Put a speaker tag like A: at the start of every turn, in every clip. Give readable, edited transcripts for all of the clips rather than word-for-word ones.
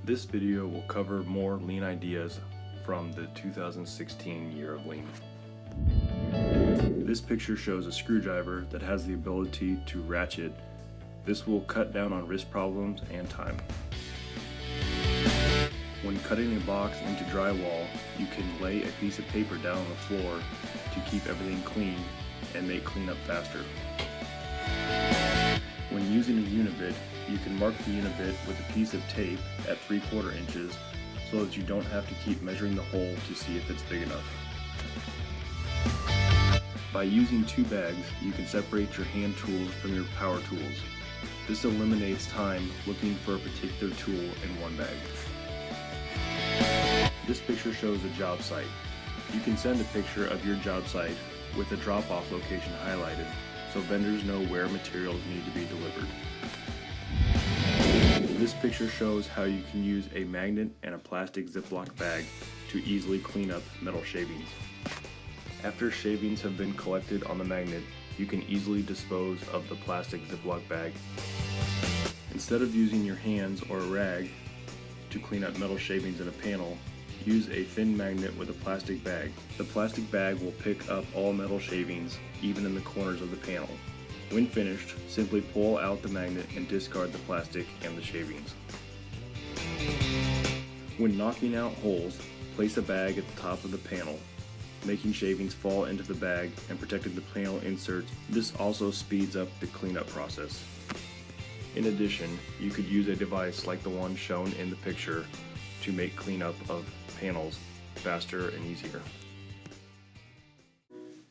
A: This video will cover more lean ideas from the 2016 year of lean. This picture shows a screwdriver that has the ability to ratchet. This will cut down on wrist problems and time. When cutting a box into drywall, you can lay a piece of paper down on the floor to keep everything clean and make cleanup faster. When using a unibit, you can mark the unibit with a piece of tape at 3/4 inches so that you don't have to keep measuring the hole to see if it's big enough. By using two bags, you can separate your hand tools from your power tools. This eliminates time looking for a particular tool in one bag. This picture shows a job site. You can send a picture of your job site with a drop-off location highlighted so vendors know where materials need to be delivered. This picture shows how you can use a magnet and a plastic Ziploc bag to easily clean up metal shavings. After shavings have been collected on the magnet, you can easily dispose of the plastic Ziploc bag. Instead of using your hands or a rag to clean up metal shavings in a panel, use a thin magnet with a plastic bag. The plastic bag will pick up all metal shavings, even in the corners of the panel. When finished, simply pull out the magnet and discard the plastic and the shavings. When knocking out holes, place a bag at the top of the panel, making shavings fall into the bag and protecting the panel inserts. This also speeds up the cleanup process. In addition, you could use a device like the one shown in the picture to make cleanup of panels faster and easier.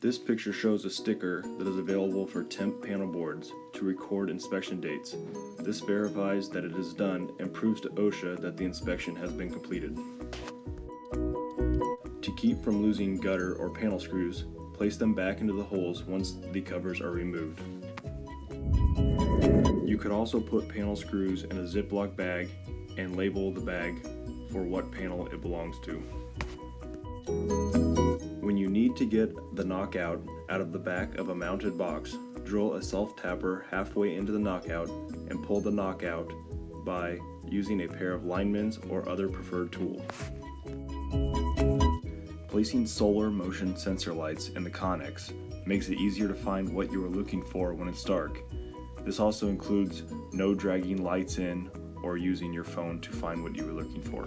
A: This picture shows a sticker that is available for temp panel boards to record inspection dates. This verifies that it is done and proves to OSHA that the inspection has been completed. To keep from losing gutter or panel screws, place them back into the holes once the covers are removed. You could also put panel screws in a Ziploc bag and label the bag for what panel it belongs to. When you need to get the knockout out of the back of a mounted box, drill a self-tapper halfway into the knockout and pull the knockout by using a pair of linemen's or other preferred tool. Placing solar motion sensor lights in the connex makes it easier to find what you are looking for when it's dark. This also includes no dragging lights in or using your phone to find what you were looking for.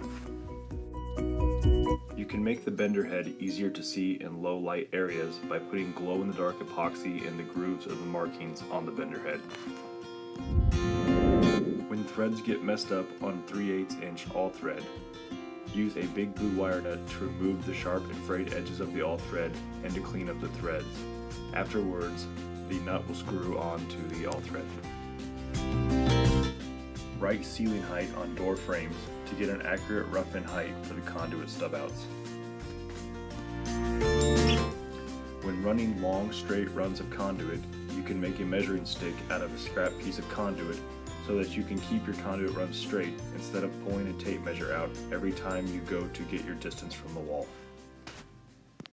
A: You can make the bender head easier to see in low light areas by putting glow-in-the-dark epoxy in the grooves of the markings on the bender head. When threads get messed up on 3/8 inch all thread, use a big blue wire nut to remove the sharp and frayed edges of the all thread and to clean up the threads. Afterwards, the nut will screw onto the all thread. Right ceiling height on door frames to get an accurate rough-in height for the conduit stub-outs. When running long, straight runs of conduit, you can make a measuring stick out of a scrap piece of conduit so that you can keep your conduit run straight instead of pulling a tape measure out every time you go to get your distance from the wall.